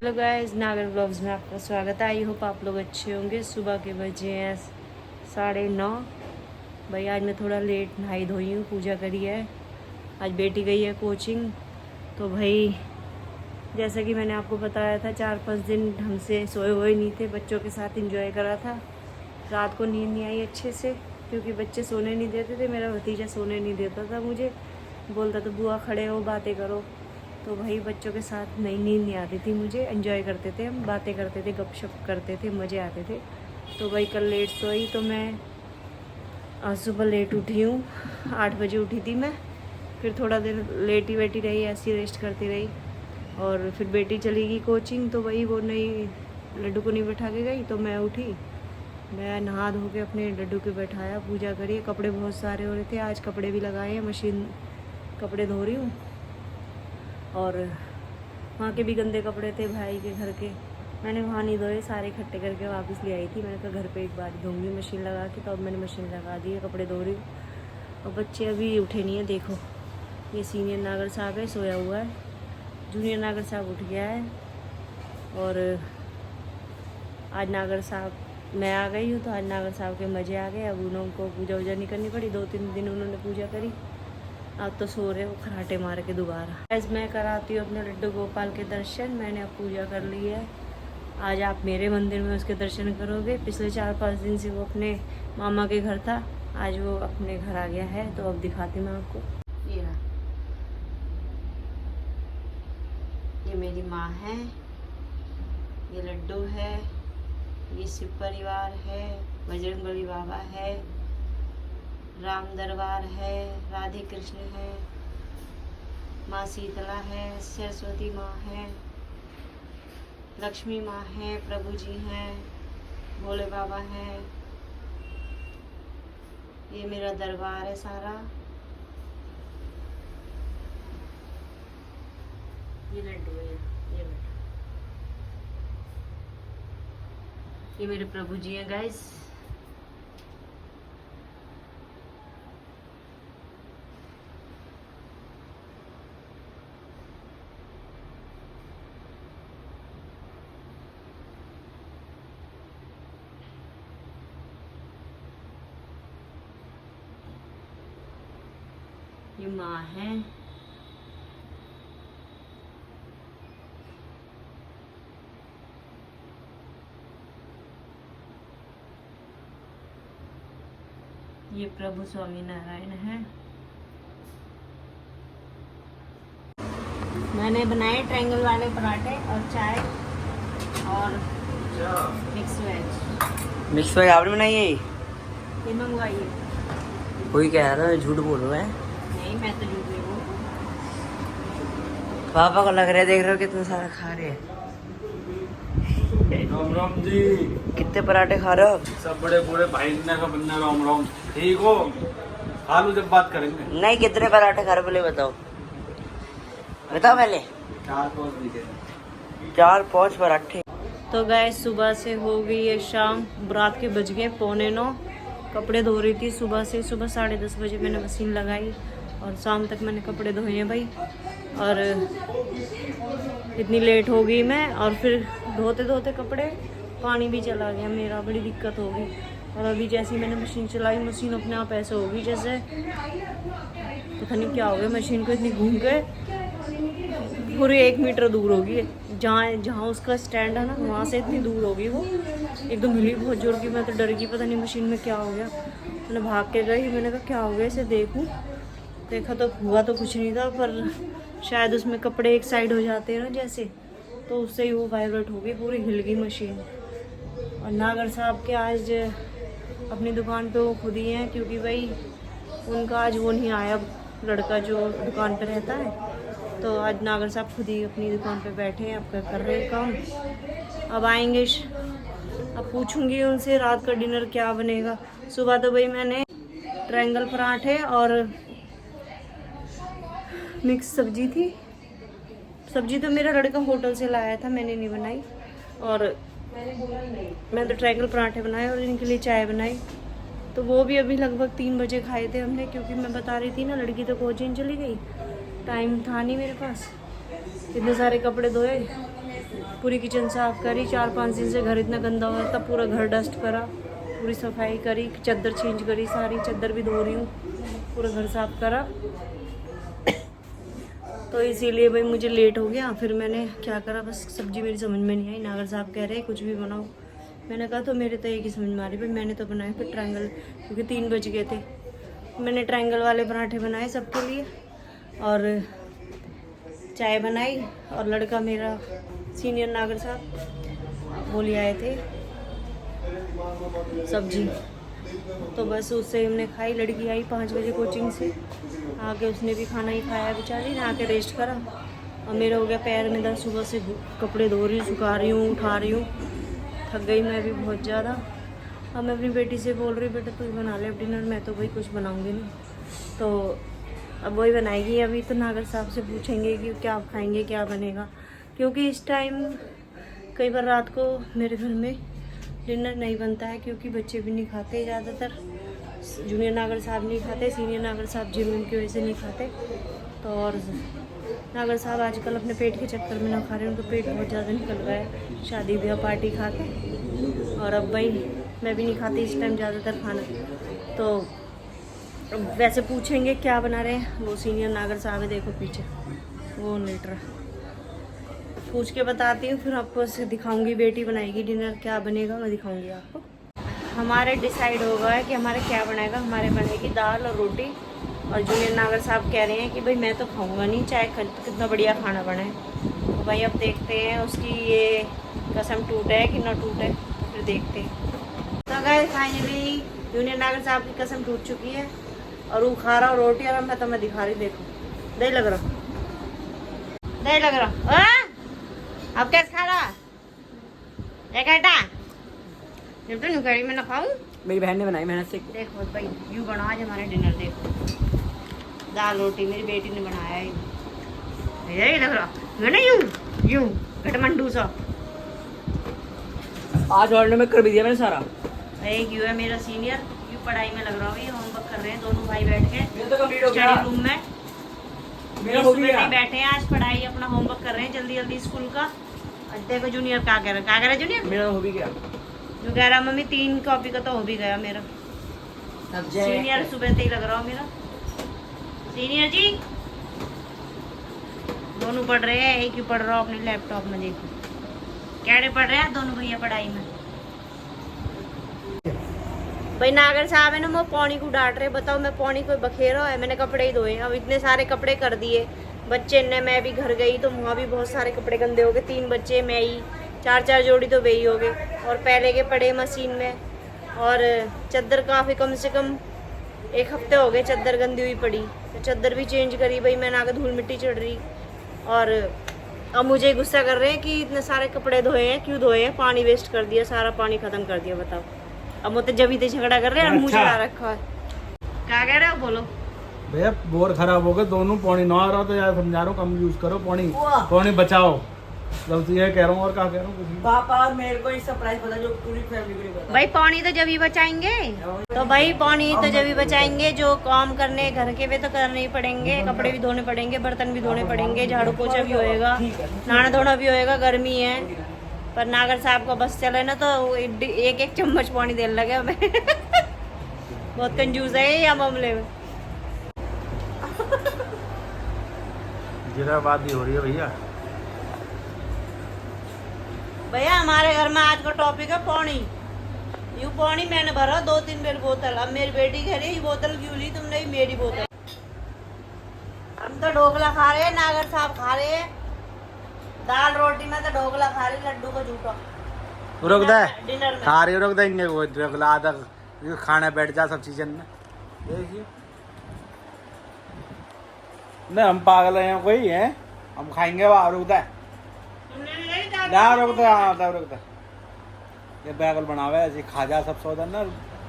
Hello guys, नागर blogs में आपका स्वागत है। आई होप आप लोग अच्छे होंगे। सुबह के बजे हैं 9:30। भाई आज मैं थोड़ा लेट नहाई धोई हूँ, पूजा करी है। आज बेटी गई है कोचिंग। तो भाई जैसा कि मैंने आपको बताया था, 4-5 दिन ढंग से सोए हुए नहीं थे, बच्चों के साथ एंजॉय करा था। रात को नींद नहीं आई अच्छे से क्योंकि बच्चे सोने नहीं देते थे। मेरा भतीजा सोने नहीं देता था, मुझे बोलता था बुआ खड़े हो बातें करो। तो भाई बच्चों के साथ नई नींद नहीं आती थी मुझे। एंजॉय करते थे हम, बातें करते थे, गपशप करते थे, मज़े आते थे। तो भाई कल लेट सोई तो मैं आज सुबह लेट उठी हूँ। 8 बजे उठी थी मैं। फिर थोड़ा देर लेटी वेटी रही, ऐसी रेस्ट करती रही। और फिर बेटी चली गई कोचिंग, तो वही वो नहीं लड्डू को नहीं बैठा के गई। तो मैं उठी, मैं नहा धो के अपने लड्डू को बैठाया, पूजा करी। कपड़े बहुत सारे हो रहे थे, आज कपड़े भी लगाए हैं, मशीन कपड़े धो रही हूँ। और वहाँ के भी गंदे कपड़े थे भाई के घर के, मैंने वहाँ नहीं धोए, सारे इकट्ठे करके वापस ले आई थी। मैंने कहा घर पे एक बार धोऊंगी मशीन लगा के। तो अब मैंने मशीन लगा दी है, कपड़े धो रही हूँ। और बच्चे अभी उठे नहीं है। देखो ये सीनियर नागर साहब है, सोया हुआ है। जूनियर नागर साहब उठ गया है। और आज नागर साहब मैं आ गई हूँ, तो आज नागर साहब के मज़े आ गए। अब उनको पूजा वूजा नहीं करनी पड़ी। 2-3 दिन उन्होंने पूजा करी, अब तो सो रहे वो खराटे मार के दोबारा। आज मैं कराती हूँ अपने लड्डू गोपाल के दर्शन। मैंने अब पूजा कर ली है। आज आप मेरे मंदिर में उसके दर्शन करोगे। पिछले 4-5 दिन से वो अपने मामा के घर था, आज वो अपने घर आ गया है। तो अब दिखाती मैं आपको। ये मेरी माँ है, ये लड्डू है, ये शिव परिवार है, बजरंगबली बाबा है, राम दरबार है, राधे कृष्ण है, माँ शीतला है, सरस्वती माँ है, लक्ष्मी माँ है, प्रभु जी हैं, भोले बाबा हैं। ये मेरा दरबार है सारा। ये लड्डू है, ये बेटा, ये मेरे प्रभु जी हैं गाइस। ये माँ है, ये प्रभु स्वामी नारायण है। मैंने बनाए ट्रायंगल वाले पराठे और चाय और मिक्स वेज। मिक्स वेज आपने बनाई है? ये मंगवाई है। कोई कह रहा है झूठ बोल रहा है। नहीं, मैं तो झूठ नहीं बोल। पापा को लग रहा है, देख रहे हो कितना सारा खा रहे हैं। राम राम जी। कितने पराठे खा रहे हो? सब बड़े बूढ़े भाई का बन्ना। राम राम। ठीक हो? हालू जब बात करेंगे। नहीं, कितने पराठे खा रहे हो पहले बताओ, बताओ पहले। 4-5 पराठे। तो गैस सुबह से हो गई है शाम, रात के बज गए 8:45। कपड़े धो रही थी सुबह से। सुबह 10:30 बजे मैंने मशीन लगाई और शाम तक मैंने कपड़े धोए हैं भाई। और इतनी लेट हो गई मैं। और फिर धोते धोते कपड़े पानी भी चला गया मेरा, बड़ी दिक्कत हो गई। और अभी जैसे ही मैंने मशीन चलाई, मशीन अपने आप ऐसे हो गई जैसे पता नहीं क्या हो गया। मशीन को इतनी घूम के पूरे 1 मीटर दूर होगी, जहाँ उसका स्टैंड है ना, वहाँ से इतनी दूर होगी वो। एकदम हिली बहुत जोर की। मैं तो डर गई, पता नहीं मशीन में क्या हो गया। मैंने भाग के गई, मैंने कहा क्या हो गया इसे देखूँ। देखा तो हुआ तो कुछ नहीं था, पर शायद उसमें कपड़े एक साइड हो जाते हैं ना जैसे, तो उससे ही वो वाइब्रेट हो गई, पूरी हिल गई मशीन। और नागर साहब के आज अपनी दुकान पे वो खुद ही हैं, क्योंकि भाई उनका आज वो नहीं आया, लड़का जो दुकान पे रहता है। तो आज नागर साहब खुद ही अपनी दुकान पे बैठे हैं, अब कर रहे हैं काम। अब आएंगे, अब पूछूंगी उनसे रात का डिनर क्या बनेगा। सुबह तो भाई मैंने ट्रायंगल पराठे और मिक्स सब्जी थी। सब्जी तो मेरा लड़का होटल से लाया था, मैंने नहीं बनाई। और मैं तो ट्रायंगल पराठे बनाए और इनके लिए चाय बनाई। तो वो भी अभी लगभग 3 बजे खाए थे हमने, क्योंकि मैं बता रही थी ना लड़की तो कोचिंग चली गई, टाइम था नहीं मेरे पास। इतने सारे कपड़े धोए पूरी किचन साफ करी, 4-5 दिन से घर इतना गंदा हुआ तब पूरा घर डस्ट करा, पूरी सफाई करी, चादर चेंज करी, सारी चादर भी धो रही हूँ, पूरा घर साफ करा। तो इसीलिए भाई मुझे लेट हो गया। फिर मैंने क्या करा, बस सब्जी मेरी समझ में नहीं आई। नागर साहब कह रहे कुछ भी बनाओ, मैंने कहा तो मेरे तो एक ही समझ में आ रही भाई, मैंने तो बनाए फिर ट्रायंगल, क्योंकि 3 बज गए थे। मैंने ट्रायंगल वाले पराठे बनाए सबके लिए और चाय बनाई। और लड़का मेरा सीनियर नागर साहब वो ले आए थे सब्जी, तो बस उससे हमने खाई। लड़की आई 5 बजे कोचिंग से, आके उसने भी खाना ही खाया बेचारी ने, आके रेस्ट करा। और मेरा हो गया पैर में दर्द, सुबह से कपड़े धो रही हूँ, सुखा रही हूँ, उठा रही हूँ, थक गई मैं भी बहुत ज़्यादा। अब मैं अपनी बेटी से बोल रही बेटा तू ही बना ले डिनर, मैं तो भाई कुछ बनाऊँगी नहीं। तो अब वही बनाएगी। अभी तो नागर साहब से पूछेंगे कि क्या आप खाएंगे, क्या बनेगा, क्योंकि इस टाइम कई बार रात को मेरे घर में डिनर नहीं बनता है, क्योंकि बच्चे भी नहीं खाते ज़्यादातर। जूनियर नागर साहब नहीं खाते, सीनियर नागर साहब जिम की वजह से नहीं खाते। तो और नागर साहब आजकल अपने पेट के चक्कर में ना खा रहे हैं, उनका पेट बहुत ज़्यादा निकल रहा है शादी ब्याह पार्टी खा के। और अब भाई मैं भी नहीं खाती इस टाइम ज़्यादातर खाना। तो वैसे पूछेंगे क्या बना रहे हैं, वो सीनियर नागर साहब है देखो पीछे, वो लेट रहा। पूछ के बताती हूँ, फिर आपको दिखाऊंगी। बेटी बनाएगी डिनर, क्या बनेगा मैं दिखाऊंगी आपको। हमारे डिसाइड होगा है कि हमारे क्या बनाएगा। हमारे बनेगी दाल और रोटी। और जूनियर नागर साहब कह रहे हैं कि भाई मैं तो खाऊंगा नहीं, चाहे कितना बढ़िया खाना बनाए। तो भाई अब देखते हैं उसकी ये कसम टूटे है कि ना टूटे, फिर देखते हैं। तो अगर फाइनली जूनियर नागर साहब की कसम टूट चुकी है और वो खा रहा रोटी, और मैं दिखा रही, देखो दही लग रहा, दही लग रहा। अब क्या खा रहा जब तो नहीं करी मैं ना खाऊं। मेरी बहन ने बनाई मेहनत से। देखो भाई यूँ बना आज हमारे डिनर, देखो दाल रोटी मेरी बेटी ने बनाया है। यही लग रहा है ना, यूँ यूँ घटमंडू सा। आज ऑर्डर में कर भी दिया मैंने सारा। एक यू है मेरा सीनियर, यू पढ़ाई में लग रहा है, होमवर्क कर रहे हैं दोनों भाई बैठ के मेरा तो कंप्लीट हो गया। स्टडी रूम में। मेरा हो गया। नहीं बैठे हैं आज, पढ़ाई अपना होमवर्क कर रहे हैं जल्दी जल्दी स्कूल का। और देखो जूनियर क्या कह रहा है जूनियर, मेरा हो भी गया। जो कह रहा मम्मी 3 कॉपी का तो हो भी गया मेरा। सीनियर सुबह से ही लग रहा हो मेरा सीनियर जी। दोनों पढ़ रहे हैं, एक ही पढ़ रहा हो अपने लैपटॉप में, देखो कैडे पढ़ रहे हैं दोनों भैया पढ़ाई में। भाई नागर साहब है ना वो पौनी को डांट रहे। बताओ मैं पौनी को बखेरा है, मैंने कपड़े ही धोए। अब इतने सारे कपड़े कर दिए बच्चे ने, मैं भी घर गई तो वहाँ भी बहुत सारे कपड़े गंदे हो गए। 3 बच्चे, मैं ही, 4 जोड़ी तो वही हो गए। और पहले के पड़े मशीन में। और चादर काफ़ी कम से कम 1 हफ्ते हो गए चादर गंदी हुई पड़ी, तो चादर भी चेंज करी। भाई मैं नागर धूल मिट्टी चढ़ रही। और अब मुझे गुस्सा कर रहे हैं कि इतने सारे कपड़े धोए हैं, क्यों धोए हैं, पानी वेस्ट कर दिया, सारा पानी खत्म कर दिया। बताओ अब मुझे जब ही झगड़ा कर रहे हैं और मुँह चढ़ा रखा है। क्या कह रहे हो बोलो भैया। बोर खराब हो गए दोनों, पानी ना आ रहा तो यार समझा रहा हूँ कम यूज करो पानी, पानी बचाओ। गलती है कह रहा हूँ, और क्या कह रहा हूँ। पापा मेरे को एक सरप्राइज पता जो पूरी फैमिली को नहीं पता। भाई पानी तो जब ही बचाएंगे, तो भाई पानी तो जब ही बचाएंगे, जो काम करने घर के वे तो करने ही पड़ेंगे। कपड़े भी धोने पड़ेंगे, बर्तन भी धोने पड़ेंगे, झाड़ू पोछा भी होएगा, नहाना धोना भी होएगा। गर्मी है पर नागर साहब का बस चले ना तो 1-1 चम्मच पानी देने लगे हमें। बहुत कंजूस है ये मामले में। जिराबादी हो रही है भैया। भैया हमारे घर में आज का टॉपिक है पानी। यूँ पानी मैंने भरा 2-3 बेर बोतल। अब मेरी बेटी कह रही है बोतल क्यों ली तुमने, मेरी बोतल। हम तो ढोकला खा रहे हैं, नागर साहब खा रहे हैं दाल रोटी में, तो ढोकला खा रहे लड्डू का झूठा। रुक दे डिनर में खा रही रुक देंगे वो ढोकला आधा खाना बैठ जा सब चीजें में। देखिए नहीं हम पागल हैं कोई है, हम खाएंगे वहाँ। रुक दे रुक दे ये बैगल बनावे ऐसे खा जा सब सौदन ना।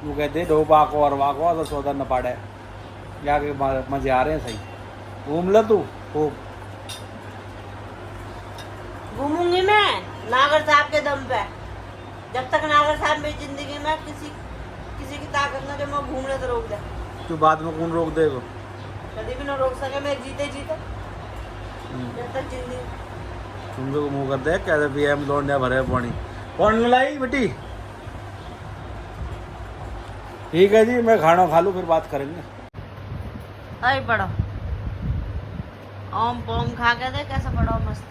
वो कहते डो पाको और वाको तो सौदन न पाड़े जाके मजे आ रहे हैं। सही घूम ल तू खूब। घूमूंगी मैं नागर साहब के दम पे। जब तक नागर साहब मेरी जिंदगी में किसी की ताकत ना, जब मैं घूमने तो रोक दे। तू बाद में कौन रोक देगा? कभी भी ना रोक सके मैं जीते जब तक जिंदगी। सुन मुंह कर दे कहते भी हम लौंडिया भरे पानी कौन लाई बेटी। ठीक है जी, मैं खाना खा लूँ फिर बात करेंगे। अरे पढ़ो ओम पोम खा के दे कैसा पढ़ो मस्त।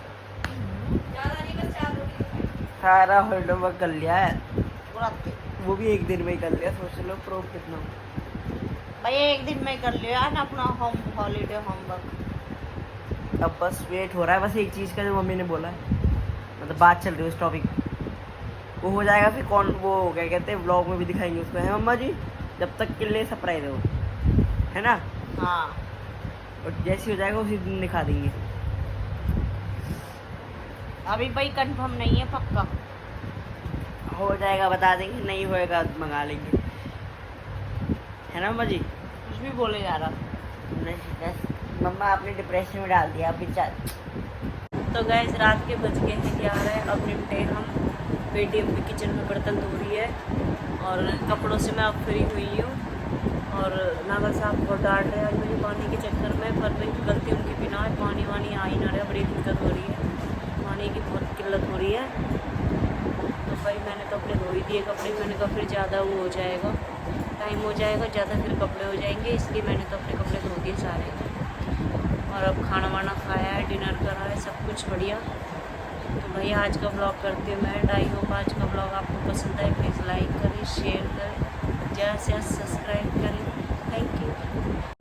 सारा होमवर्क कर लिया है पूरा, वो भी एक दिन में ही कर लिया। सोच लो प्रो कितना भाई, एक दिन में ही कर लिया ना अपना हॉलीडे होमवर्क। अब बस वेट हो रहा है बस एक चीज़ का, जो मम्मी ने बोला है, मतलब बात चल रही है उस टॉपिक, वो हो जाएगा फिर कौन वो क्या कहते हैं व्लॉग में भी दिखाएंगे उसको, है मम्मा जी। जब तक के लिए सरप्राइज है वो, है ना। हाँ, और जैसे हो जाएगा उसी दिन दिखा देंगे। अभी भाई कंफर्म नहीं है, पक्का हो जाएगा बता देंगे, नहीं होएगा मंगा लेंगे, है ना मम्मा जी। कुछ भी बोले जा रहा नहीं, मम्मा आपने डिप्रेशन में डाल दिया अभी चार। तो गैस रात के बज गए हैं 11, अब निपटे हम। बेटी अभी किचन में बर्तन धो रही है और कपड़ों से मैं अब फ्री हुई हूँ। और नागा साहब बहुत डांट रहे हैं मुझे पानी के चक्कर में, पर भाई गलती उनकी बिना है, पानी वानी आ ही ना रहा, बड़ी दिक्कत हो रही है, पानी की बहुत किल्लत हो रही है। तो भाई मैंने कपड़े धो ही दिए कपड़े, मैंने कहा फिर ज़्यादा वो हो जाएगा, टाइम हो जाएगा ज़्यादा, फिर कपड़े हो जाएंगे, इसलिए मैंने तो अपने कपड़े धो दिए सारे। और अब खाना वाना खाया है, डिनर करा है, सब कुछ बढ़िया। तो भाई आज का ब्लॉग करती हूँ मैं। आई होप आज का ब्लॉग आपको पसंद आए, प्लीज़ लाइक करें, शेयर करें, ज़्यादा से ज़्यादा सब्सक्राइब करें। Thank you.